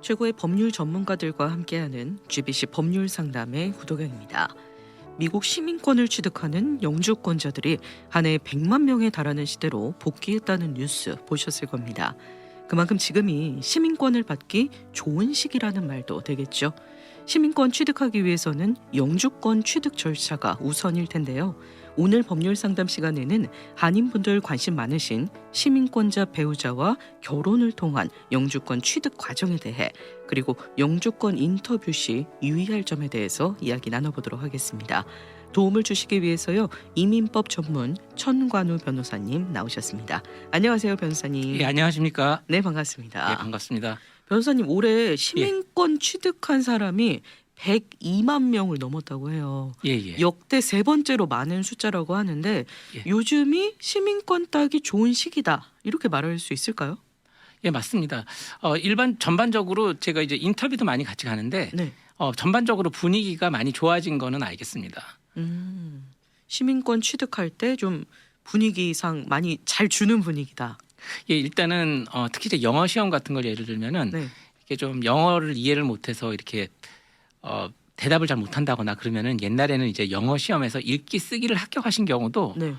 최고의 법률 전문가들과 함께하는 GBC 법률 상담의 구독양입니다. 미국 시민권을 취득하는 영주권자들이 한 해 100만 명에 달하는 시대로 복귀했다는 뉴스 보셨을 겁니다. 그만큼 지금이 시민권을 받기 좋은 시기라는 말도 되겠죠. 시민권 취득하기 위해서는 영주권 취득 절차가 우선일 텐데요. 오늘 법률 상담 시간에는 한인분들 관심 많으신 시민권자 배우자와 결혼을 통한 영주권 취득 과정에 대해, 그리고 영주권 인터뷰 시 유의할 점에 대해서 이야기 나눠보도록 하겠습니다. 도움을 주시기 위해서요, 이민법 전문 천관우 변호사님 나오셨습니다. 안녕하세요, 변호사님. 예, 안녕하십니까? 네, 반갑습니다. 예, 반갑습니다. 변호사님, 올해 시민권 취득한 사람이 102만 명을 넘었다고 해요. 예. 역대 세 번째로 많은 숫자라고 하는데, 예. 요즘이 시민권 따기 좋은 시기다, 이렇게 말할 수 있을까요? 예, 맞습니다. 전반적으로 제가 이제 인터뷰도 많이 같이 가는데 네. 전반적으로 분위기가 많이 좋아진 거는 알겠습니다. 시민권 취득할 때 좀 분위기상 많이 잘 주는 분위기다. 예, 일단은 특히 이제 영어 시험 같은 걸 예를 들면은 네. 이게 좀 영어를 이해를 못해서 이렇게 대답을 잘 못한다거나 그러면은 옛날에는 이제 영어 시험에서 읽기 쓰기를 합격하신 경우도 네.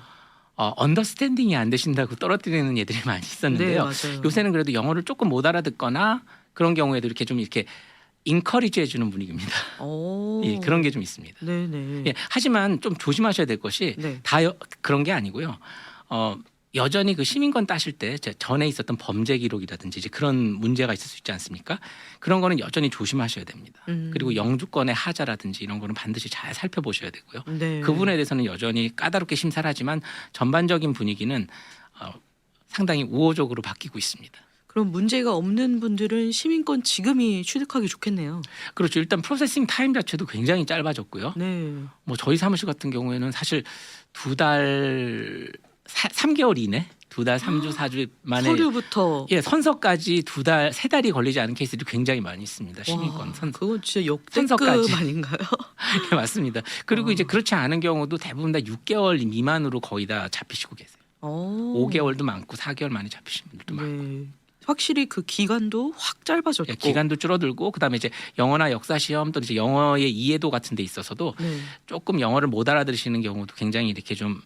언더스탠딩이 안 되신다고 떨어뜨리는 애들이 많이 네, 있었는데요. 맞아요. 요새는 그래도 영어를 조금 못 알아듣거나 그런 경우에도 이렇게 좀 이렇게 인커리지 해주는 분위기입니다. 오. 예, 그런 게 좀 있습니다. 네네. 예, 하지만 좀 조심하셔야 될 것이 네. 그런 게 아니고요. 여전히 그 시민권 따실 때 전에 있었던 범죄 기록이라든지 이제 그런 문제가 있을 수 있지 않습니까? 그런 거는 여전히 조심하셔야 됩니다. 그리고 영주권의 하자라든지 이런 거는 반드시 잘 살펴보셔야 되고요. 네. 그 부분에 대해서는 여전히 까다롭게 심사를 하지만 전반적인 분위기는 상당히 우호적으로 바뀌고 있습니다. 그럼 문제가 없는 분들은 시민권 지금이 취득하기 좋겠네요. 그렇죠. 일단 프로세싱 타임 자체도 굉장히 짧아졌고요. 네. 뭐 저희 사무실 같은 경우에는 사실 3개월 이내, 2달, 3주, 4주 만에 서류부터. 예, 선서까지 2달, 3달이 걸리지 않은 케이스들이 굉장히 많이 있습니다. 시민권 와, 선서. 그건 진짜 역대급 선서까지. 아닌가요? 예, 맞습니다. 그리고 이제 그렇지 않은 경우도 대부분 다 6개월 미만으로 거의 다 잡히시고 계세요. 5개월도 많고 4개월 만에 잡히신 분들도 많고. 네. 확실히 그 기간도 확 짧아졌고. 예, 기간도 줄어들고 그다음에 이제 영어나 역사 시험 또는 이제 영어의 이해도 같은 데 있어서도 네. 조금 영어를 못 알아들으시는 경우도 굉장히 이렇게 좀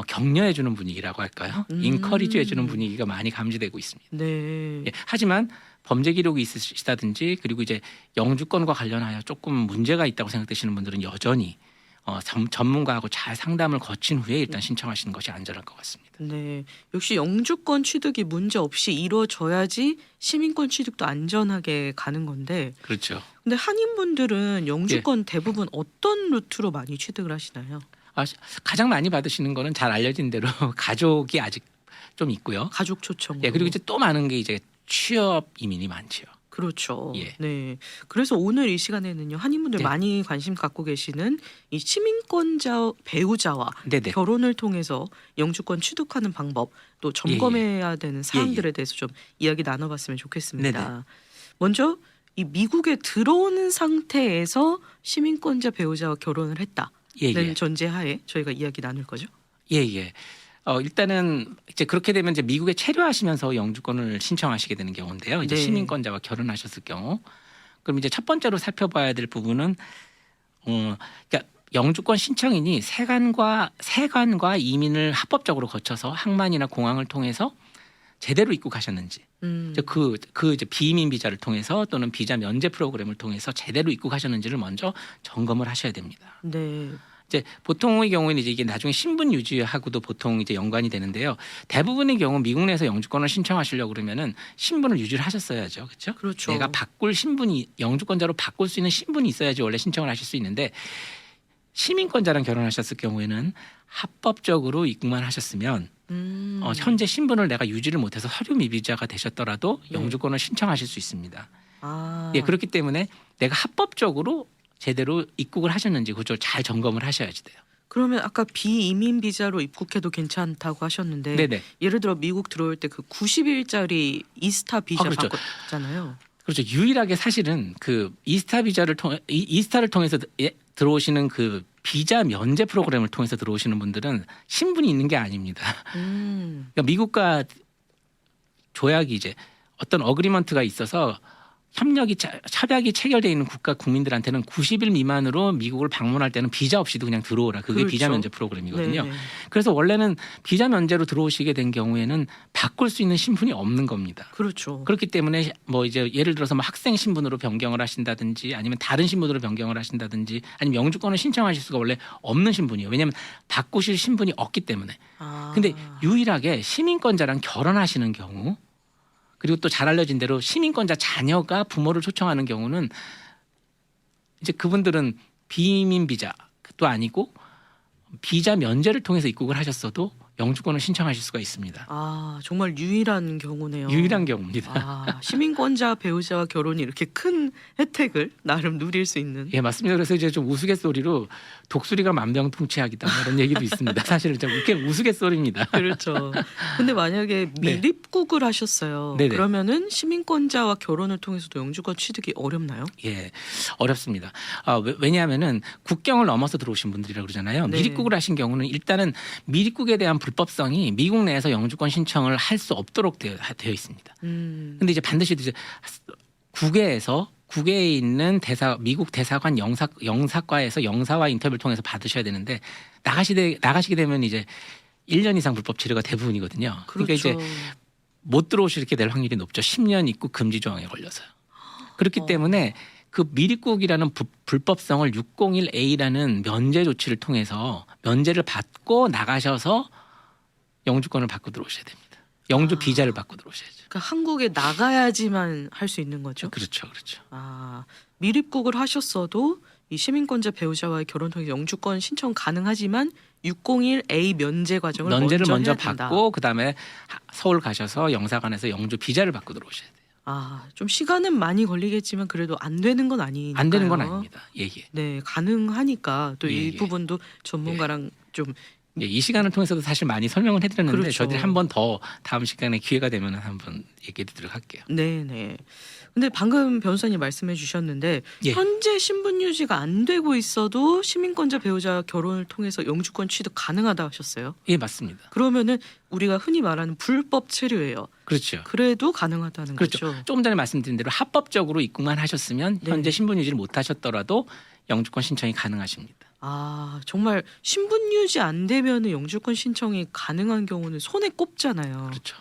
격려해 주는 분위기라고 할까요? 인커리지 해 주는 분위기가 많이 감지되고 있습니다. 네. 예, 하지만 범죄 기록이 있으시다든지 그리고 이제 영주권과 관련하여 조금 문제가 있다고 생각되시는 분들은 여전히 전문가하고 잘 상담을 거친 후에 일단 신청하시는 것이 안전할 것 같습니다. 네. 역시 영주권 취득이 문제 없이 이루어져야지 시민권 취득도 안전하게 가는 건데, 그렇죠. 근데 한인분들은 영주권 대부분 어떤 루트로 많이 취득을 하시나요? 가장 많이 받으시는 거는 잘 알려진 대로 가족이 아직 좀 있고요. 가족 초청으로. 예, 그리고 이제 또 많은 게 이제 취업 이민이 많죠. 그렇죠. 예. 네. 그래서 오늘 이 시간에는요, 한인분들 네. 많이 관심 갖고 계시는 이 시민권자 배우자와 네네. 결혼을 통해서 영주권 취득하는 방법, 또 점검해야 되는 사항들에 대해서 좀 이야기 나눠봤으면 좋겠습니다. 네네. 먼저 이 미국에 들어오는 상태에서 시민권자 배우자와 결혼을 했다는 예. 전제하에 저희가 이야기 나눌 거죠. 예. 일단은 이제 그렇게 되면 이제 미국에 체류하시면서 영주권을 신청하시게 되는 경우인데요. 이제 네. 시민권자와 결혼하셨을 경우, 그럼 이제 첫 번째로 살펴봐야 될 부분은 그러니까 영주권 신청인이 세관과 이민을 합법적으로 거쳐서 항만이나 공항을 통해서 제대로 입국하셨는지, 이제 그 이제 비이민 비자를 통해서 또는 비자 면제 프로그램을 통해서 제대로 입국하셨는지를 먼저 점검을 하셔야 됩니다. 네. 이제 보통의 경우에는 이제 이게 나중에 신분 유지하고도 보통 이제 연관이 되는데요. 대부분의 경우 미국 내에서 영주권을 신청하시려고 그러면은 신분을 유지를 하셨어야죠, 그렇죠? 그렇죠. 내가 바꿀 신분이 영주권자로 바꿀 수 있는 신분이 있어야지 원래 신청을 하실 수 있는데 시민권자랑 결혼하셨을 경우에는 합법적으로 입국만 하셨으면 현재 신분을 내가 유지를 못해서 서류 미비자가 되셨더라도 네. 영주권을 신청하실 수 있습니다. 아. 예, 그렇기 때문에 내가 합법적으로 제대로 입국을 하셨는지 그걸 잘 점검을 하셔야지 돼요. 그러면 아까 비이민 비자로 입국해도 괜찮다고 하셨는데, 네네. 예를 들어 미국 들어올 때 그 90일짜리 이스타 비자 그렇죠. 바꿨잖아요. 그렇죠. 유일하게 사실은 그 이스타를 통해서 들어오시는 그 비자 면제 프로그램을 통해서 들어오시는 분들은 신분이 있는 게 아닙니다. 그러니까 미국과 조약이 이제 어떤 어그리먼트가 있어서 협약이 체결되어 있는 국가 국민들한테는 90일 미만으로 미국을 방문할 때는 비자 없이도 그냥 들어오라. 그게 그렇죠. 비자 면제 프로그램이거든요. 네네. 그래서 원래는 비자 면제로 들어오시게 된 경우에는 바꿀 수 있는 신분이 없는 겁니다. 그렇죠. 그렇기 때문에 뭐 이제 예를 들어서 뭐 학생 신분으로 변경을 하신다든지 아니면 다른 신분으로 변경을 하신다든지 아니면 영주권을 신청하실 수가 원래 없는 신분이에요. 왜냐하면 바꾸실 신분이 없기 때문에. 근데 유일하게 시민권자랑 결혼하시는 경우 그리고 또 잘 알려진 대로 시민권자 자녀가 부모를 초청하는 경우는 이제 그분들은 비移민 비자도 아니고 비자 면제를 통해서 입국을 하셨어도 영주권을 신청하실 수가 있습니다. 정말 유일한 경우네요. 유일한 경우입니다. 시민권자 배우자와 결혼이 이렇게 큰 혜택을 나름 누릴 수 있는. 예, 맞습니다. 그래서 이제 좀 우스갯소리로 독수리가 만병통치약이다 뭐 이런 얘기도 있습니다. 사실은 좀 이렇게 우스갯소리입니다. 그렇죠. 근데 만약에 네. 미입국을 하셨어요. 네네. 그러면은 시민권자와 결혼을 통해서도 영주권 취득이 어렵나요? 예, 어렵습니다. 왜냐하면은 국경을 넘어서 들어오신 분들이라고 그러잖아요. 네. 미입국을 하신 경우는 일단은 미입국에 대한 불법성이 미국 내에서 영주권 신청을 할 수 없도록 되어 있습니다. 근데 이제 반드시 이제 국외에 있는 미국 대사관 영사과에서 영사와 인터뷰를 통해서 받으셔야 되는데 나가시게 되면 이제 1년 이상 불법 체류가 대부분이거든요. 그렇죠. 그러니까 이제 못 들어오시게 될 확률이 높죠. 10년 입국 금지 조항에 걸려서요. 그렇기 때문에 그 미입국이라는 불법성을 601A라는 면제 조치를 통해서 면제를 받고 나가셔서 영주권을 받고 들어오셔야 됩니다. 영주 비자를 받고 들어오셔야죠. 그러니까 한국에 나가야지만 할 수 있는 거죠. 그렇죠. 미입국을 하셨어도 이 시민권자 배우자와의 결혼 통해 영주권 신청 가능하지만 601A 면제 과정을 면제를 먼저 해야 된다. 받고 그다음에 서울 가셔서 영사관에서 영주 비자를 받고 들어오셔야 돼요. 좀 시간은 많이 걸리겠지만 그래도 안 되는 건 아니니까요. 안 되는 건 아닙니다. 예. 네, 가능하니까 또 이 예. 부분도 전문가랑 좀 예, 이 시간을 통해서도 사실 많이 설명을 해드렸는데 그렇죠. 저희들이 한 번 더 다음 시간에 기회가 되면 한번 얘기해드리도록 할게요. 네네. 근데 방금 변호사님 말씀해 주셨는데 예. 현재 신분 유지가 안 되고 있어도 시민권자 배우자 결혼을 통해서 영주권 취득 가능하다 하셨어요. 예, 맞습니다. 그러면은 우리가 흔히 말하는 불법 체류예요. 그렇죠. 그래도 가능하다는 그렇죠. 거죠. 조금 전에 말씀드린 대로 합법적으로 입국만 하셨으면 네. 현재 신분 유지를 못 하셨더라도 영주권 신청이 가능하십니다. 정말 신분 유지 안 되면은 영주권 신청이 가능한 경우는 손에 꼽잖아요. 그렇죠.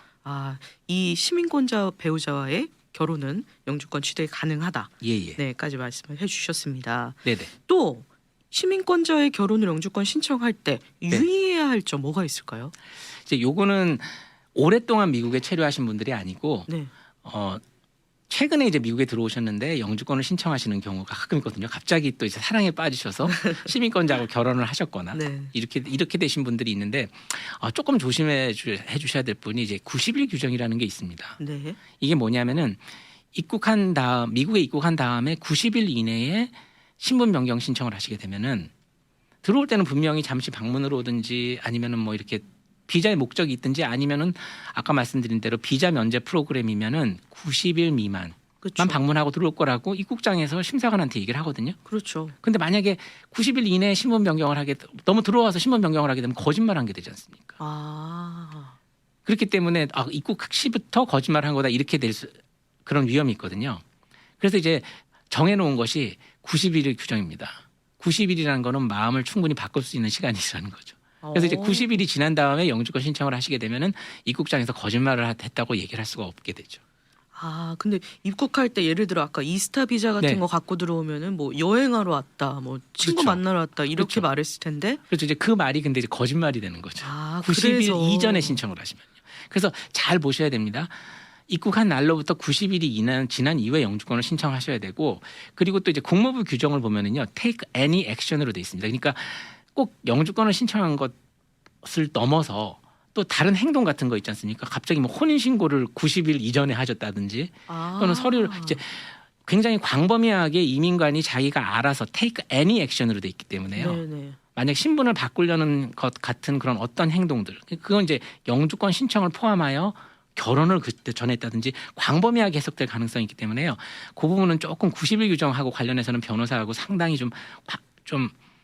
이 시민권자 배우자와의 결혼은 영주권 취득이 가능하다. 예. 네까지 말씀을 해주셨습니다. 네네. 또 시민권자의 결혼을 영주권 신청할 때 유의해야 할 점 뭐가 있을까요? 이제 요거는 오랫동안 미국에 체류하신 분들이 아니고 네. 최근에 이제 미국에 들어오셨는데 영주권을 신청하시는 경우가 가끔 있거든요. 갑자기 또 이제 사랑에 빠지셔서 시민권자하고 결혼을 하셨거나 네. 이렇게 되신 분들이 있는데 조금 조심해 주셔야 될 분이 이제 90일 규정이라는 게 있습니다. 네. 이게 뭐냐면은 미국에 입국한 다음에 90일 이내에 신분 변경 신청을 하시게 되면은 들어올 때는 분명히 잠시 방문으로 오든지 아니면은 뭐 이렇게 비자의 목적이 있든지 아니면은 아까 말씀드린 대로 비자 면제 프로그램이면은 90일 미만만 그렇죠. 방문하고 들어올 거라고 입국장에서 심사관한테 얘기를 하거든요. 그렇죠. 근데 만약에 90일 이내에 신분 변경을 너무 들어와서 신분 변경을 하게 되면 거짓말한 게 되지 않습니까? 그렇기 때문에 입국 시부터 거짓말한 거다 이렇게 그런 위험이 있거든요. 그래서 이제 정해놓은 것이 90일의 규정입니다. 90일이라는 거는 마음을 충분히 바꿀 수 있는 시간이라는 거죠. 그래서 이제 90일이 지난 다음에 영주권 신청을 하시게 되면은 입국장에서 거짓말을 했다고 얘기를 할 수가 없게 되죠. 근데 입국할 때 예를 들어 아까 이스타 비자 같은 네. 거 갖고 들어오면은 뭐 여행하러 왔다, 뭐 친구 그렇죠. 만나러 왔다 이렇게 그렇죠. 말했을 텐데. 그렇죠. 이제 그 말이 근데 이제 거짓말이 되는 거죠. 90일 그래서. 이전에 신청을 하시면요. 그래서 잘 보셔야 됩니다. 입국한 날로부터 90일이 지난 이후에 영주권을 신청하셔야 되고 그리고 또 이제 국무부 규정을 보면은요. take any action으로 돼 있습니다. 그러니까 꼭 영주권을 신청한 것을 넘어서 또 다른 행동 같은 거 있지 않습니까? 갑자기 뭐 혼인신고를 90일 이전에 하셨다든지 또는 서류를 이제 굉장히 광범위하게 이민관이 자기가 알아서 take any action으로 돼 있기 때문에요. 네네. 만약 신분을 바꾸려는 것 같은 그런 어떤 행동들 그건 이제 영주권 신청을 포함하여 결혼을 그때 전했다든지 광범위하게 해석될 가능성이 있기 때문에요. 그 부분은 조금 90일 규정하고 관련해서는 변호사하고 상당히 좀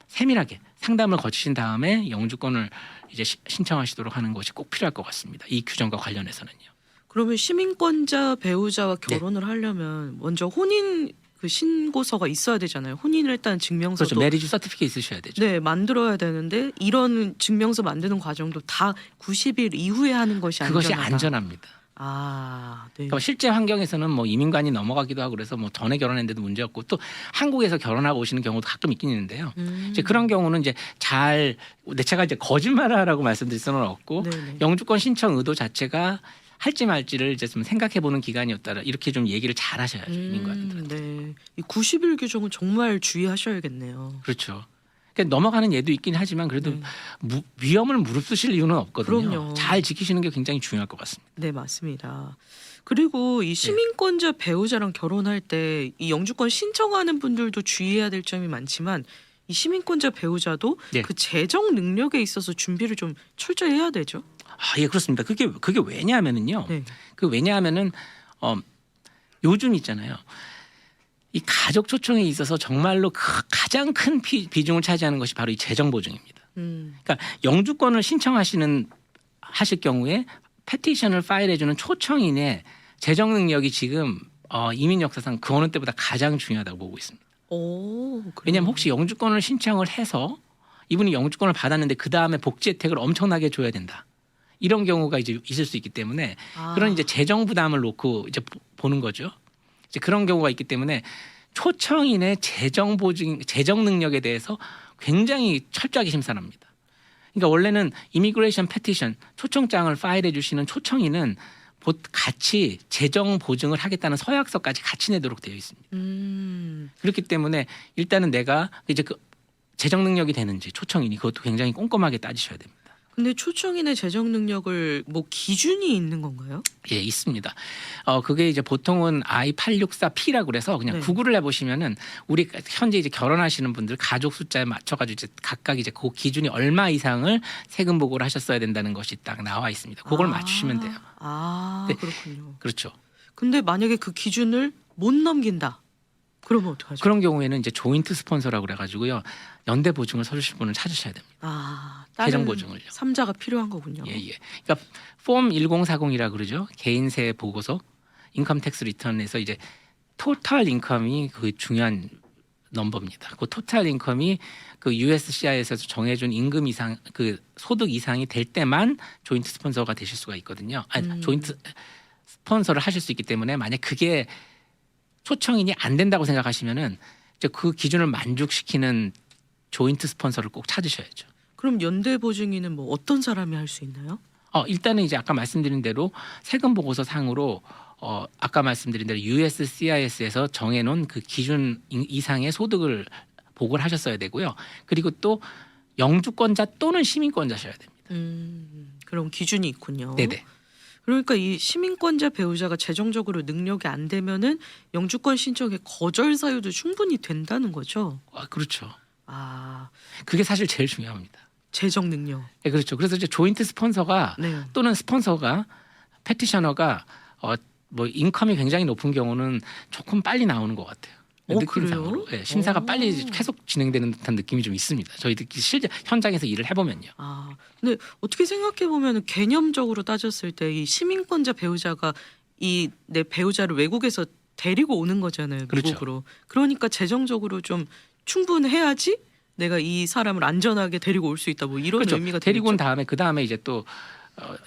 세밀하게 상담을 거치신 다음에 영주권을 이제 신청하시도록 하는 것이 꼭 필요할 것 같습니다. 이 규정과 관련해서는요. 그러면 시민권자 배우자와 네. 결혼을 하려면 먼저 혼인 그 신고서가 있어야 되잖아요. 혼인을 했다는 증명서도 그렇죠. 메리지 서티피케이트 있으셔야 되죠. 네, 만들어야 되는데 이런 증명서 만드는 과정도 다 90일 이후에 하는 것이 그것이 안전하다. 안전합니다. 아, 네. 그러니까 실제 환경에서는 뭐 이민관이 넘어가기도 하고 그래서 뭐 전에 결혼했는데도 문제 없고 또 한국에서 결혼하고 오시는 경우도 가끔 있긴 있는데요. 이제 그런 경우는 이제 잘 제가 이제 거짓말하라고 말씀드릴 수는 없고 네네. 영주권 신청 의도 자체가 할지 말지를 이제 좀 생각해 보는 기간이었다 이렇게 좀 얘기를 잘 하셔야죠. 이민관들. 네. 이 90일 규정은 정말 주의하셔야겠네요. 그렇죠. 그러니까 넘어가는 예도 있긴 하지만 그래도 네. 위험을 무릅쓰실 이유는 없거든요. 그럼요. 잘 지키시는 게 굉장히 중요할 것 같습니다. 네, 맞습니다. 그리고 이 시민권자 배우자랑 결혼할 때 이 영주권 신청하는 분들도 주의해야 될 점이 많지만 이 시민권자 배우자도 네. 그 재정 능력에 있어서 준비를 좀 철저히 해야 되죠. 아, 예, 그렇습니다. 그게 왜냐하면은요. 네. 왜냐하면은 요즘 있잖아요. 이 가족 초청에 있어서 정말로 가장 큰 비중을 차지하는 것이 바로 이 재정 보증입니다. 그러니까 영주권을 하실 경우에 페티션을 파일해주는 초청인의 재정 능력이 지금 이민 역사상 그 어느 때보다 가장 중요하다고 보고 있습니다. 오, 그래요? 왜냐하면 혹시 영주권을 신청을 해서 이분이 영주권을 받았는데 그 다음에 복지 혜택을 엄청나게 줘야 된다. 이런 경우가 이제 있을 수 있기 때문에 그런 이제 재정 부담을 놓고 이제 보는 거죠. 이제 그런 경우가 있기 때문에 초청인의 재정 능력에 대해서 굉장히 철저하게 심사합니다. 그러니까 원래는 이미그레이션 페티션 초청장을 파일해 주시는 초청인은 같이 재정 보증을 하겠다는 서약서까지 같이 내도록 되어 있습니다. 그렇기 때문에 일단은 내가 이제 그 재정 능력이 되는지 초청인이 그것도 굉장히 꼼꼼하게 따지셔야 됩니다. 근데 초청인의 재정 능력을 뭐 기준이 있는 건가요? 예, 있습니다. 그게 이제 보통은 I864P라고 그래서 그냥 네. 구글을 해보시면은 우리 현재 이제 결혼하시는 분들 가족 숫자에 맞춰가지고 이제 각각 이제 그 기준이 얼마 이상을 세금 보고를 하셨어야 된다는 것이 딱 나와 있습니다. 그걸 맞추시면 돼요. 아, 네. 그렇군요. 그렇죠. 근데 만약에 그 기준을 못 넘긴다. 그러면 어떡하죠? 그런 경우에는 이제 조인트 스폰서라고 그래가지고요 연대 보증을 서주실 분을 찾으셔야 됩니다. 아, 재정 다른 보증을요. 3자가 필요한 거군요. 예. 그러니까 폼 1040이라 그러죠. 개인세 보고서 인컴 텍스 리턴에서 이제 토탈 인컴이 그 중요한 넘버입니다. 그 토탈 인컴이 그 USCIS에서 정해준 임금 이상 그 소득 이상이 될 때만 조인트 스폰서가 되실 수가 있거든요. 조인트 스폰서를 하실 수 있기 때문에 만약 그게 초청인이 안 된다고 생각하시면은 이제 그 기준을 만족시키는 조인트 스폰서를 꼭 찾으셔야죠. 그럼 연대 보증인은 뭐 어떤 사람이 할 수 있나요? 일단은 이제 아까 말씀드린 대로 세금 보고서 상으로 아까 말씀드린 대로 USCIS에서 정해놓은 그 기준 이상의 소득을 보고를 하셨어야 되고요. 그리고 또 영주권자 또는 시민권자셔야 됩니다. 그런 기준이 있군요. 네네. 그러니까 이 시민권자 배우자가 재정적으로 능력이 안 되면은 영주권 신청의 거절 사유도 충분히 된다는 거죠. 그렇죠. 아, 그게 사실 제일 중요합니다. 재정 능력. 네, 그렇죠. 그래서 이제 조인트 스폰서가 네. 또는 스폰서가 페티셔너가 뭐 인컴이 굉장히 높은 경우는 조금 빨리 나오는 것 같아요. 느낌상으로. 그래요? 네, 심사가 빨리 계속 진행되는 듯한 느낌이 좀 있습니다. 저희들 실제 현장에서 일을 해보면요. 아, 근데 어떻게 생각해 보면 개념적으로 따졌을 때 이 시민권자 배우자가 이 내 배우자를 외국에서 데리고 오는 거잖아요. 그렇죠. 미국으로. 그러니까 재정적으로 좀 충분해야지 내가 이 사람을 안전하게 데리고 올 수 있다. 뭐 이런 그렇죠. 의미가 데리고 온 되겠죠? 다음에 그 다음에 이제 또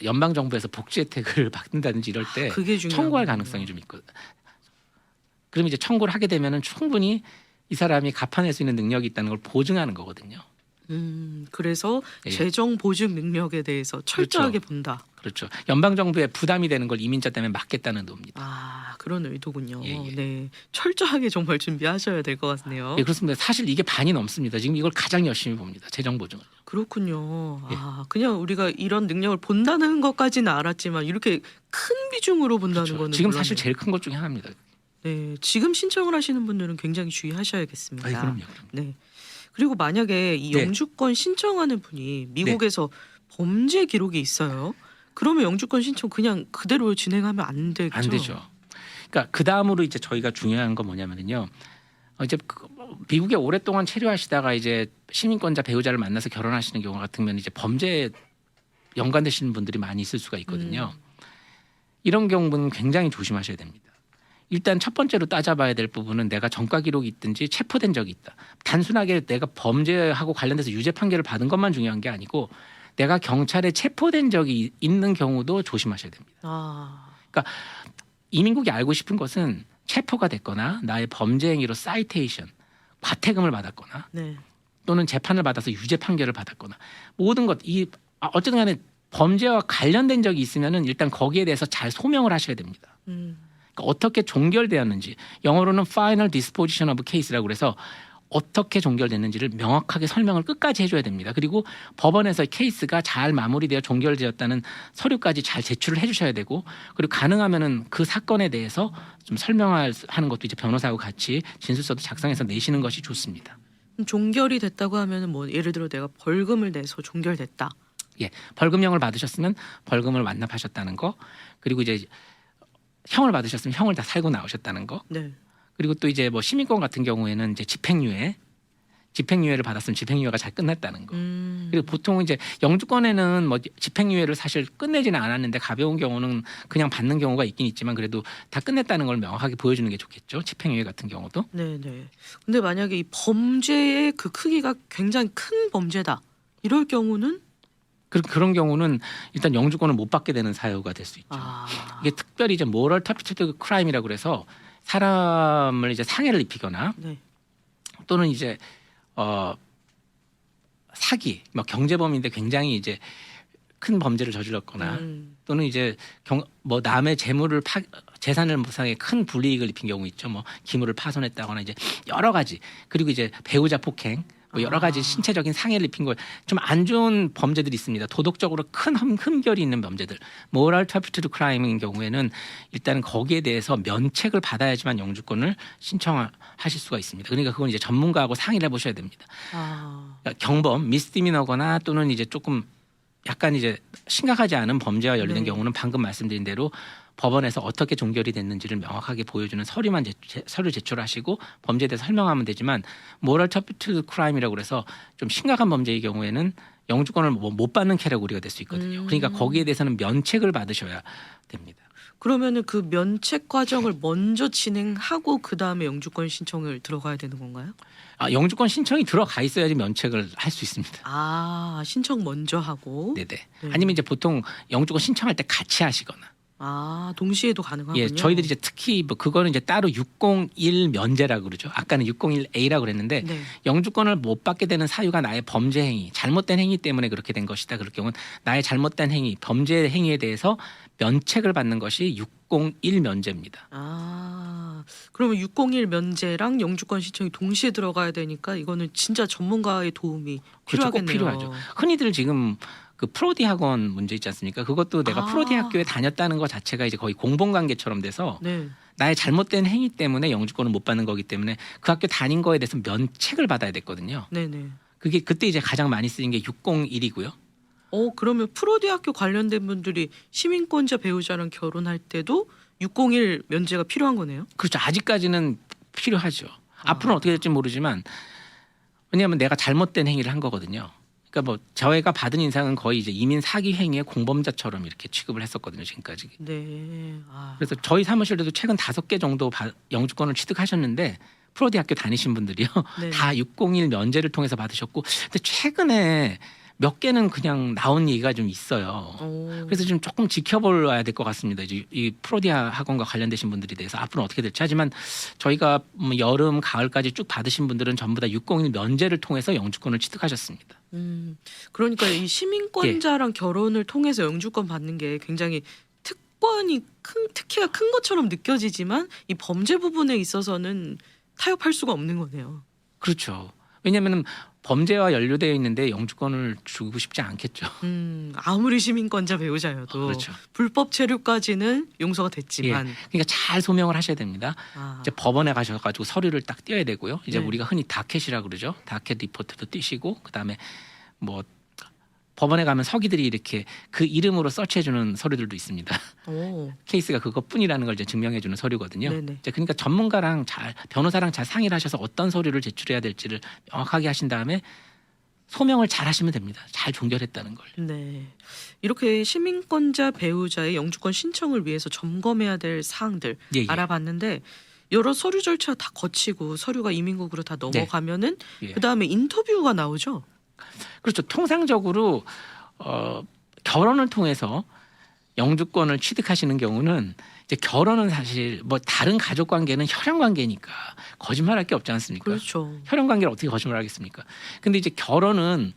연방 정부에서 복지 혜택을 받는다든지 이럴 때 그게 중요한 청구할 거군요. 가능성이 좀 있거든. 그럼 이제 청구를 하게 되면은 충분히 이 사람이 갚아낼 수 있는 능력이 있다는 걸 보증하는 거거든요. 그래서 예. 재정 보증 능력에 대해서 철저하게 본다. 그렇죠. 연방 정부에 부담이 되는 걸 이민자 때문에 막겠다는 의도입니다. 아, 그런 의도군요. 예. 네, 철저하게 정말 준비하셔야 될 것 같네요. 예, 그렇습니다. 사실 이게 반이 넘습니다. 지금 이걸 가장 열심히 봅니다. 재정 보증을. 그렇군요. 예. 아, 그냥 우리가 이런 능력을 본다는 것까지는 알았지만 이렇게 큰 비중으로 본다는 그렇죠. 거는 지금 몰랐네요. 사실 제일 큰 것 중에 하나입니다. 네, 지금 신청을 하시는 분들은 굉장히 주의하셔야겠습니다. 그럼요. 네. 그리고 만약에 이 네. 영주권 신청하는 분이 미국에서 범죄 기록이 있어요. 그러면 영주권 신청 그냥 그대로 진행하면 안 되죠. 안 되죠. 그러니까 그 다음으로 이제 저희가 중요한 건 뭐냐면요. 이제 미국에 오랫동안 체류하시다가 이제 시민권자 배우자를 만나서 결혼하시는 경우 같으면 이제 범죄에 연관되시는 분들이 많이 있을 수가 있거든요. 이런 경우는 굉장히 조심하셔야 됩니다. 일단 첫 번째로 따져봐야 될 부분은 내가 전과 기록이 있든지 체포된 적이 있다. 단순하게 내가 범죄하고 관련돼서 유죄 판결을 받은 것만 중요한 게 아니고 내가 경찰에 체포된 적이 있는 경우도 조심하셔야 됩니다. 그러니까 이민국이 알고 싶은 것은 체포가 됐거나 나의 범죄 행위로 사이테이션, 과태금을 받았거나 네. 또는 재판을 받아서 유죄 판결을 받았거나 모든 것 어쨌든 간에 범죄와 관련된 적이 있으면은 일단 거기에 대해서 잘 소명을 하셔야 됩니다. 그러니까 어떻게 종결되었는지 영어로는 final disposition of case라고 그래서 어떻게 종결됐는지를 명확하게 설명을 끝까지 해줘야 됩니다. 그리고 법원에서 케이스가 잘 마무리되어 종결되었다는 서류까지 잘 제출을 해주셔야 되고 그리고 가능하면은 그 사건에 대해서 좀 설명하는 것도 이제 변호사하고 같이 진술서도 작성해서 내시는 것이 좋습니다. 종결이 됐다고 하면은 뭐 예를 들어 내가 벌금을 내서 종결됐다. 예, 벌금형을 받으셨으면 벌금을 완납하셨다는 거, 그리고 이제 형을 받으셨으면 형을 다 살고 나오셨다는 거, 네. 그리고 또 이제 뭐 시민권 같은 경우에는 이제 집행유예를 받았으면 집행유예가 잘 끝났다는 거. 그리고 보통 이제 영주권에는 뭐 집행유예를 사실 끝내지는 않았는데 가벼운 경우는 그냥 받는 경우가 있긴 있지만 그래도 다 끝냈다는 걸 명확하게 보여주는 게 좋겠죠. 집행유예 같은 경우도. 네네. 근데 만약에 이 범죄의 그 크기가 굉장히 큰 범죄다. 이럴 경우는 그런 경우는 일단 영주권을 못 받게 되는 사유가 될 수 있죠. 이게 특별히 이제 모럴 터피투드 크라임이라고 그래서 사람을 이제 상해를 입히거나 네. 또는 이제 사기, 뭐 경제범인데 굉장히 이제 큰 범죄를 저질렀거나 또는 이제 뭐 남의 재산을 무상하게 큰 불이익을 입힌 경우 있죠. 뭐 기물을 파손했다거나 이제 여러 가지 그리고 이제 배우자 폭행. 뭐 여러 가지 신체적인 상해를 입힌 걸 좀 안 좋은 범죄들이 있습니다. 도덕적으로 큰 흠결이 있는 범죄들. 모럴 터피투드 크라임인 경우에는 일단은 거기에 대해서 면책을 받아야지만 영주권을 신청하실 수가 있습니다. 그러니까 그건 이제 전문가하고 상의를 해보셔야 됩니다. 그러니까 경범, 미스디미너거나 또는 이제 조금 약간 이제 심각하지 않은 범죄와 열리는 네. 경우는 방금 말씀드린 대로 법원에서 어떻게 종결이 됐는지를 명확하게 보여주는 서류만 서류 제출하시고 범죄에 대해서 설명하면 되지만 모럴 터피투드 크라임이라고 그래서 좀 심각한 범죄의 경우에는 영주권을 못 받는 캐러고리가 될 수 있거든요. 그러니까 거기에 대해서는 면책을 받으셔야 됩니다. 그러면은 그 면책 과정을 먼저 진행하고 그 다음에 영주권 신청을 들어가야 되는 건가요? 영주권 신청이 들어가 있어야지 면책을 할 수 있습니다. 신청 먼저 하고. 네네. 아니면 이제 보통 영주권 신청할 때 같이 하시거나. 동시에도 가능하군요. 예, 저희들이 이제 특히 뭐 그거는 이제 따로 601 면제라고 그러죠. 아까는 601A라고 그랬는데 네. 영주권을 못 받게 되는 사유가 나의 범죄 행위, 잘못된 행위 때문에 그렇게 된 것이다. 그럴 경우는 나의 잘못된 행위, 범죄 행위에 대해서 면책을 받는 것이 601 면제입니다. 그러면 601 면제랑 영주권 신청이 동시에 들어가야 되니까 이거는 진짜 전문가의 도움이 그렇죠, 꼭 필요하겠네요. 필요하죠. 흔히들 지금 그 프로디 학원 문제 있지 않습니까? 그것도 내가 프로디 학교에 다녔다는 것 자체가 이제 거의 공범관계처럼 돼서 네. 나의 잘못된 행위 때문에 영주권을 못 받는 거기 때문에 그 학교 다닌 거에 대해서 면책을 받아야 됐거든요. 네네. 그게 그때 이제 가장 많이 쓰인 게 601이고요. 그러면 프로디 학교 관련된 분들이 시민권자 배우자랑 결혼할 때도 601 면제가 필요한 거네요? 그렇죠. 아직까지는 필요하죠. 앞으로는 어떻게 될지 모르지만 왜냐하면 내가 잘못된 행위를 한 거거든요. 그러니까 뭐 저희가 받은 인상은 거의 이제 이민 사기 행위의 공범자처럼 이렇게 취급을 했었거든요, 지금까지. 네. 그래서 저희 사무실에도 최근 5개 정도 영주권을 취득하셨는데 프로디 학교 다니신 분들이요. 네. 다 601 면제를 통해서 받으셨고 근데 최근에 몇 개는 그냥 나온 얘기가 좀 있어요. 그래서 좀 조금 지켜봐야 될 것 같습니다. 이제 이 프로디아 학원과 관련되신 분들에 대해서 앞으로 어떻게 될지 하지만 저희가 여름, 가을까지 쭉 받으신 분들은 전부 다 601 면제를 통해서 영주권을 취득하셨습니다. 그러니까 이 시민권자랑 결혼을 통해서 영주권 받는 게 굉장히 특기가 큰 것처럼 느껴지지만 이 범죄 부분에 있어서는 타협할 수가 없는 거네요. 그렇죠. 왜냐하면 범죄와 연루되어 있는데 영주권을 주고 싶지 않겠죠. 아무리 시민권자 배우자여도 그렇죠. 불법 체류까지는 용서가 됐지만 그러니까 잘 소명을 하셔야 됩니다. 이제 법원에 가셔가지고 서류를 딱 띄어야 되고요. 이제 네. 우리가 흔히 다켓이라고 그러죠. 다켓 리포트도 띄시고 그다음에 뭐 법원에 가면 서기들이 이렇게 그 이름으로 서치해주는 서류들도 있습니다. 케이스가 그것뿐이라는 걸 이제 증명해주는 서류거든요. 네네. 이제 그러니까 전문가랑 변호사랑 잘 상의를 하셔서 어떤 서류를 제출해야 될지를 명확하게 하신 다음에 소명을 잘 하시면 됩니다. 잘 종결했다는 걸. 네. 이렇게 시민권자 배우자의 영주권 신청을 위해서 점검해야 될 사항들 예, 예. 알아봤는데 여러 서류 절차 다 거치고 서류가 이민국으로 다 넘어가면은 예. 그다음에 인터뷰가 나오죠. 그렇죠. 통상적으로 결혼을 통해서 영주권을 취득하시는 경우는 이제 결혼은 사실 뭐 다른 가족 관계는 혈연 관계니까 거짓말할 게 없지 않습니까? 그렇죠. 혈연 관계를 어떻게 거짓말하겠습니까? 근데 이제 결혼은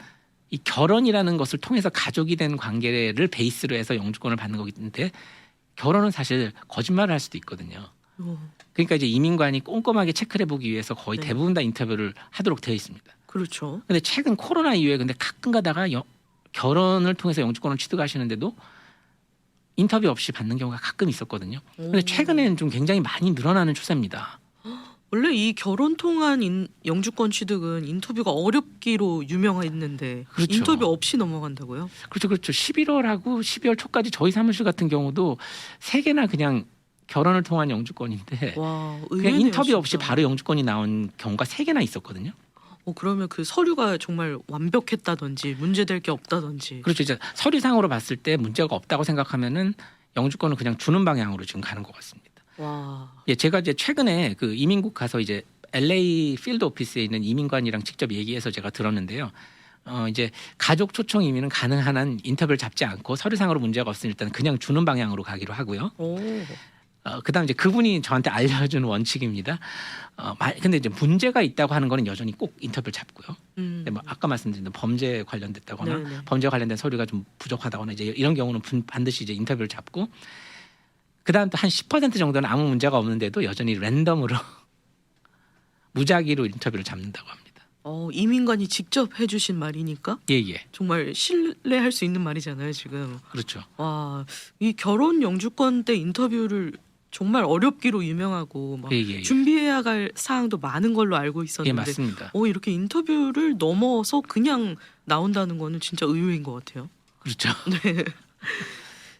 이 결혼이라는 것을 통해서 가족이 된 관계를 베이스로 해서 영주권을 받는 거기 때문에 결혼은 사실 거짓말을 할 수도 있거든요. 그러니까 이제 이민관이 꼼꼼하게 체크를 해보기 위해서 거의 네. 대부분 다 인터뷰를 하도록 되어 있습니다. 그렇죠. 근데 최근 코로나 이후에 근데 가끔 가다가 결혼을 통해서 영주권을 취득하시는데도 인터뷰 없이 받는 경우가 가끔 있었거든요. 근데 최근에는 좀 굉장히 많이 늘어나는 추세입니다. 원래 이 결혼 통한 영주권 취득은 인터뷰가 어렵기로 유명했는데 그렇죠. 인터뷰 없이 넘어간다고요? 그렇죠, 그렇죠. 11월하고 12월 초까지 저희 사무실 같은 경우도 3개나 그냥 결혼을 통한 영주권인데 와, 그냥 의외네요, 인터뷰 없이 진짜. 바로 영주권이 나온 경우가 3개나 있었거든요. 그러면 그 서류가 정말 완벽했다든지 문제될 게 없다든지. 그렇죠. 이제 서류상으로 봤을 때 문제가 없다고 생각하면은 영주권을 그냥 주는 방향으로 지금 가는 것 같습니다. 와, 예, 제가 이제 최근에 그 이민국 가서 이제 LA 필드 오피스에 있는 이민관이랑 직접 얘기해서 제가 들었는데요. 이제 가족 초청 이민은 가능한 한 인터뷰를 잡지 않고 서류상으로 문제가 없으면 일단 그냥 주는 방향으로 가기로 하고요. 오, 그다음 이제 그분이 저한테 알려준 원칙입니다. 근데 이제 문제가 있다고 하는 거는 여전히 꼭 인터뷰를 잡고요. 근데 뭐 아까 말씀드린 범죄 관련됐다거나 네네. 범죄 관련된 서류가 좀 부족하다거나 이제 이런 경우는 반드시 이제 인터뷰를 잡고 그다음 또 한 10% 정도는 아무 문제가 없는데도 여전히 랜덤으로 무작위로 인터뷰를 잡는다고 합니다. 이민관이 직접 해주신 말이니까 예. 정말 신뢰할 수 있는 말이잖아요, 지금. 그렇죠. 와, 이 결혼 영주권 때 인터뷰를 정말 어렵기로 유명하고 막 예. 준비해야 할 사항도 많은 걸로 알고 예, 있었는데 맞습니다. 이렇게 인터뷰를 넘어서 그냥 나온다는 거는 진짜 의외인 것 같아요. 그렇죠. 네.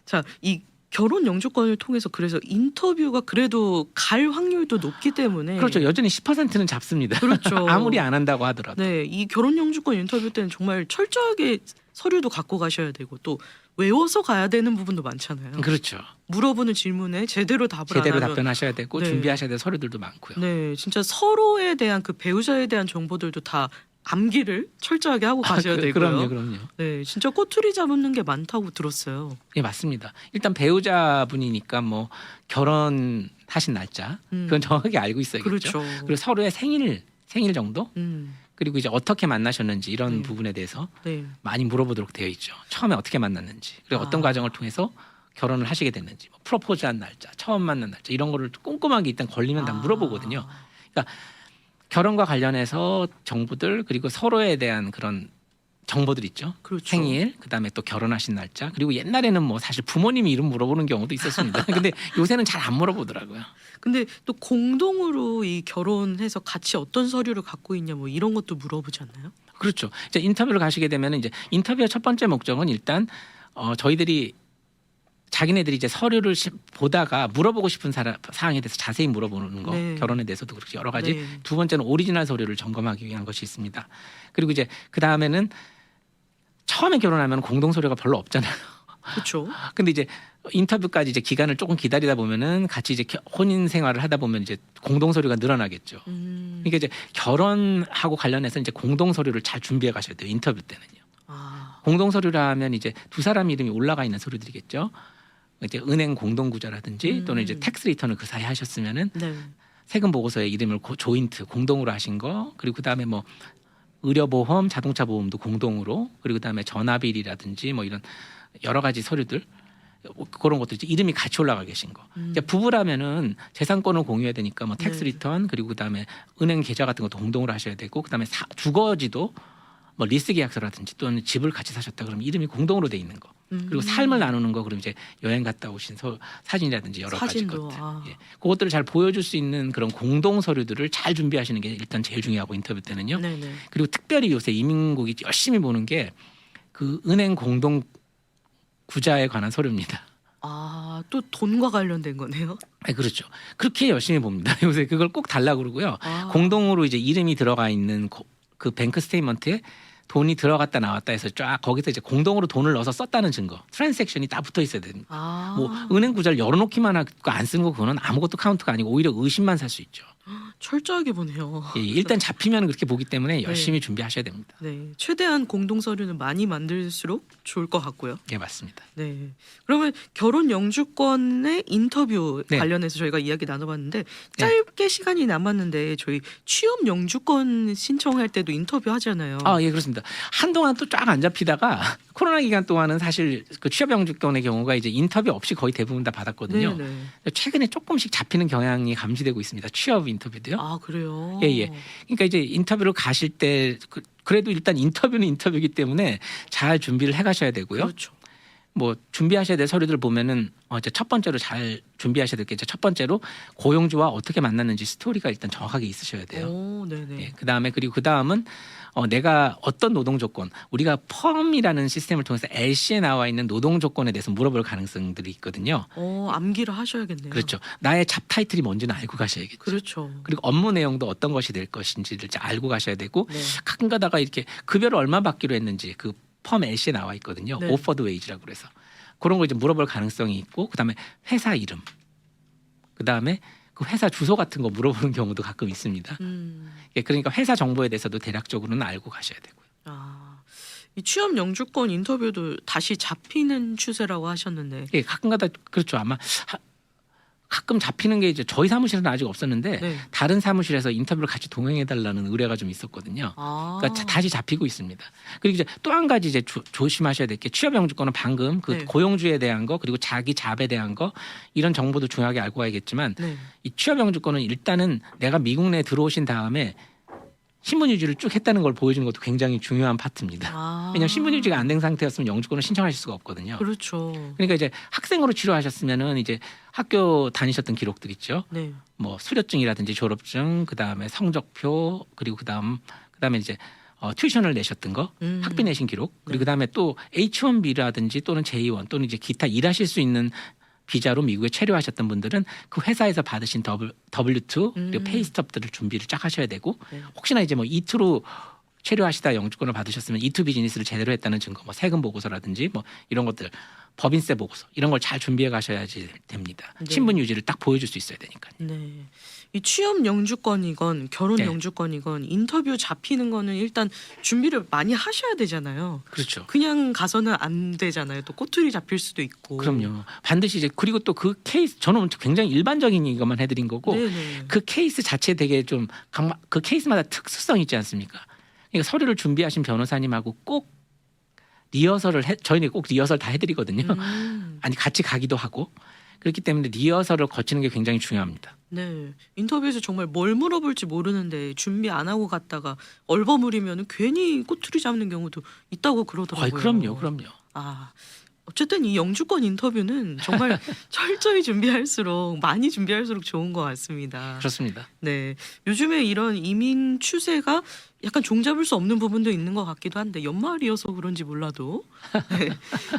자, 이 결혼 영주권을 통해서 그래서 인터뷰가 그래도 갈 확률도 높기 때문에 그렇죠. 여전히 10%는 잡습니다. 그렇죠. 아무리 안 한다고 하더라도. 네, 이 결혼 영주권 인터뷰 때는 정말 철저하게 서류도 갖고 가셔야 되고 또 외워서 가야 되는 부분도 많잖아요. 그렇죠. 물어보는 질문에 제대로 답을 제대로 안 하면 답변하셔야 되고 네. 준비하셔야 될 서류들도 많고요. 네, 진짜 서로에 대한 그 배우자에 대한 정보들도 다 암기를 철저하게 하고 가셔야 되고요. 그럼요. 네, 진짜 꼬투리 잡는 게 많다고 들었어요. 예, 맞습니다. 일단 배우자분이니까 뭐 결혼하신 날짜 그건 정확하게 알고 있어야겠죠. 그렇죠. 그리고 서로의 생일 정도 그리고 이제 어떻게 만나셨는지 이런 네. 부분에 대해서 네. 많이 물어보도록 되어 있죠. 처음에 어떻게 만났는지 그리고 어떤 과정을 통해서 결혼을 하시게 됐는지 뭐 프로포즈한 날짜, 처음 만난 날짜 이런 거를 꼼꼼하게 일단 걸리면 다 물어보거든요. 그러니까 결혼과 관련해서 정보들 그리고 서로에 대한 그런 정보들 있죠. 그렇죠. 생일, 그다음에 또 결혼하신 날짜, 그리고 옛날에는 뭐 사실 부모님 이름 물어보는 경우도 있었습니다. 근데 요새는 잘 안 물어보더라고요. 근데 또 공동으로 이 결혼해서 같이 어떤 서류를 갖고 있냐 뭐 이런 것도 물어보지 않나요? 그렇죠. 이제 인터뷰를 가시게 되면 이제 인터뷰의 첫 번째 목적은 일단 저희들이 자기네들이 이제 서류를 보다가 물어보고 싶은 사항에 대해서 자세히 물어보는 거, 네. 결혼에 대해서도 그렇게 여러 가지. 네. 두 번째는 오리지널 서류를 점검하기 위한 것이 있습니다. 그리고 이제 그 다음에는 처음에 결혼하면 공동 서류가 별로 없잖아요. 그렇죠. 근데 이제 인터뷰까지 이제 기간을 조금 기다리다 보면은 같이 이제 혼인 생활을 하다 보면 이제 공동 서류가 늘어나겠죠. 그러니까 이제 결혼하고 관련해서 이제 공동 서류를 잘 준비해 가셔야 돼요. 인터뷰 때는요. 공동 서류라 하면 이제 두 사람 이름이 올라가 있는 서류들이겠죠. 이제 은행 공동 구자라든지 또는 이제 텍스 리턴을 그 사이 하셨으면은 네. 세금 보고서에 이름을 조인트 공동으로 하신 거 그리고 그다음에 뭐 의료보험, 자동차 보험도 공동으로 그리고 그다음에 전화비리라든지 뭐 이런 여러 가지 서류들 그런 것들 이제 이름이 같이 올라가 계신 거. 이제 부부라면은 재산권을 공유해야 되니까 뭐 텍스 네. 리턴 그리고 그다음에 은행 계좌 같은 것도 공동으로 하셔야 되고 그다음에 주거지도 뭐 리스 계약서라든지 또는 집을 같이 사셨다 그러면 이름이 공동으로 돼 있는 거. 그리고 삶을 나누는 거 그럼 이제 여행 갔다 오신 사진이라든지 여러 사진도, 가지 것들. 예. 그것들을 잘 보여줄 수 있는 그런 공동 서류들을 잘 준비하시는 게 일단 제일 중요하고 인터뷰 때는요. 네네. 그리고 특별히 요새 이민국이 열심히 보는 게 그 은행 공동 구자에 관한 서류입니다. 또 돈과 관련된 거네요. 네, 그렇죠. 그렇게 열심히 봅니다. 요새 그걸 꼭 달라고 그러고요. 아. 공동으로 이제 이름이 들어가 있는 그 뱅크 스테이트먼트에 돈이 들어갔다 나왔다 해서 쫙 거기서 이제 공동으로 돈을 넣어서 썼다는 증거, 트랜잭션이 딱 붙어 있어야 됩니다. 아, 뭐 은행 구자를 열어놓기만 하고 안 쓰는 거 그거는 아무것도 카운트가 아니고 오히려 의심만 살 수 있죠. 철저하게 보네요. 예, 일단 잡히면 그렇게 보기 때문에 열심히 준비하셔야 됩니다. 네, 최대한 공동 서류는 많이 만들수록 좋을 것 같고요. 예, 맞습니다. 네, 그러면 결혼 영주권의 인터뷰 네. 관련해서 저희가 이야기 나눠봤는데 짧게 시간이 남았는데 저희 취업 영주권 신청할 때도 인터뷰 하잖아요. 아, 예, 그렇습니다. 한동안 또 쫙 안 잡히다가 코로나 기간 동안은 사실 그 취업 영주권의 경우가 이제 인터뷰 없이 거의 대부분 다 받았거든요. 네. 최근에 조금씩 잡히는 경향이 감지되고 있습니다. 취업 인터뷰도요. 아, 그래요? 예. 그러니까 이제 인터뷰를 가실 때 그래도 일단 인터뷰는 인터뷰이기 때문에 잘 준비를 해가셔야 되고요. 그렇죠. 뭐 준비하셔야 될 서류들 보면은 이제 첫 번째로 잘 준비하셔야 될 게 첫 번째로 고용주와 어떻게 만났는지 스토리가 일단 정확하게 있으셔야 돼요. 오, 네네. 예, 그 다음은 내가 어떤 노동 조건, 우리가 펌이라는 시스템을 통해서 LC에 나와 있는 노동 조건에 대해서 물어볼 가능성들이 있거든요. 암기를 하셔야겠네요. 그렇죠. 나의 잡 타이틀이 뭔지는 알고 가셔야겠죠. 그렇죠. 그리고 업무 내용도 어떤 것이 될 것인지를 알고 가셔야 되고 네. 가끔 가다가 이렇게 급여를 얼마 받기로 했는지 그 펌 LC에 나와 있거든요. 네. 오퍼드 웨이지라고 그래서 그런 거 이제 물어볼 가능성이 있고 그다음에 회사 이름, 그다음에 그 회사 주소 같은 거 물어보는 경우도 가끔 있습니다. 예, 그러니까 회사 정보에 대해서도 대략적으로는 알고 가셔야 되고요. 이 취업 영주권 인터뷰도 다시 잡히는 추세라고 하셨는데. 예, 가끔가다 그렇죠. 아마 가끔 잡히는 게 이제 저희 사무실은 아직 없었는데 네. 다른 사무실에서 인터뷰를 같이 동행해달라는 의뢰가 좀 있었거든요. 그러니까 다시 잡히고 있습니다. 그리고 이제 또 한 가지 이제 조심하셔야 될 게 취업 영주권은 방금 그 네. 고용주에 대한 거 그리고 자기 잡에 대한 거 이런 정보도 중요하게 알고 가야겠지만 네. 이 취업 영주권은 일단은 내가 미국 내에 들어오신 다음에 신분 유지를 쭉 했다는 걸 보여주는 것도 굉장히 중요한 파트입니다. 왜냐하면 신분 유지가 안 된 상태였으면 영주권을 신청하실 수가 없거든요. 그렇죠. 그러니까 이제 학생으로 치료하셨으면은 이제 학교 다니셨던 기록들 있죠. 네. 뭐 수료증이라든지 졸업증, 그다음에 성적표, 그리고 그다음에 이제 튜이션을 내셨던 거, 학비 내신 기록, 그리고 그다음에 또 H1B라든지 또는 J1 또는 이제 기타 일하실 수 있는 비자로 미국에 체류하셨던 분들은 그 회사에서 받으신 W2 그리고 페이스톱들을 준비를 쫙 하셔야 되고 네. 혹시나 이제 뭐 E2로 체류하시다 영주권을 받으셨으면 E2 비즈니스를 제대로 했다는 증거, 뭐 세금 보고서라든지 뭐 이런 것들, 법인세 보고서 이런 걸 잘 준비해 가셔야지 됩니다. 네. 신분 유지를 딱 보여줄 수 있어야 되니까요. 네. 이 취업 영주권이건 결혼 네. 영주권이건 인터뷰 잡히는 거는 일단 준비를 많이 하셔야 되잖아요. 그렇죠. 그냥 가서는 안 되잖아요. 또 꼬투리 잡힐 수도 있고. 그럼요. 반드시 이제 그리고 또 그 케이스 저는 굉장히 일반적인 이것만 해드린 거고 네네. 그 케이스 자체 되게 좀 그 케이스마다 특수성 있지 않습니까? 그러니까 서류를 준비하신 변호사님하고 꼭 저희는 꼭 리허설 다 해드리거든요. 아니 같이 가기도 하고 그렇기 때문에 리허설을 거치는 게 굉장히 중요합니다. 네. 인터뷰에서 정말 뭘 물어볼지 모르는데 준비 안 하고 갔다가 얼버무리면 괜히 꼬투리 잡는 경우도 있다고 그러더라고요. 그럼요. 어쨌든 이 영주권 인터뷰는 정말 철저히 준비할수록 많이 준비할수록 좋은 것 같습니다. 그렇습니다. 네, 요즘에 이런 이민 추세가 약간 종잡을 수 없는 부분도 있는 것 같기도 한데 연말이어서 그런지 몰라도 네,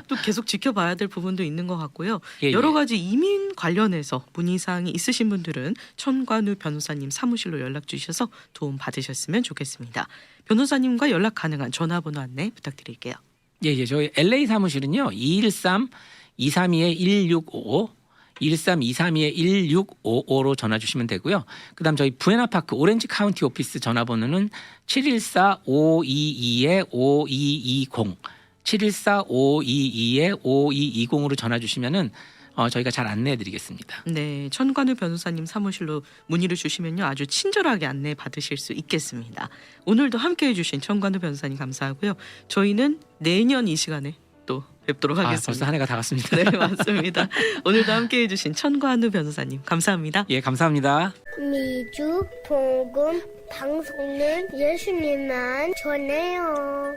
또 계속 지켜봐야 될 부분도 있는 것 같고요. 예, 여러 예. 가지 이민 관련해서 문의사항이 있으신 분들은 천관우 변호사님 사무실로 연락 주셔서 도움 받으셨으면 좋겠습니다. 변호사님과 연락 가능한 전화번호 안내 부탁드릴게요. 예, 저희 LA 사무실은요. 213-232-1655 213-232-1655로 전화 주시면 되고요. 그다음 저희 부에나파크 오렌지 카운티 오피스 전화번호는 714-522-5220 714-522-5220으로 전화 주시면은 저희가 잘 안내해 드리겠습니다. 네, 천관우 변호사님 사무실로 문의를 주시면요 아주 친절하게 안내 받으실 수 있겠습니다. 오늘도 함께해 주신 천관우 변호사님 감사하고요. 저희는 내년 이 시간에 또 뵙도록 하겠습니다. 벌써 한 해가 다 갔습니다. 네, 맞습니다. 오늘도 함께해 주신 천관우 변호사님 감사합니다. 예, 감사합니다. 미주 복음 방송은 예수님만 전해요.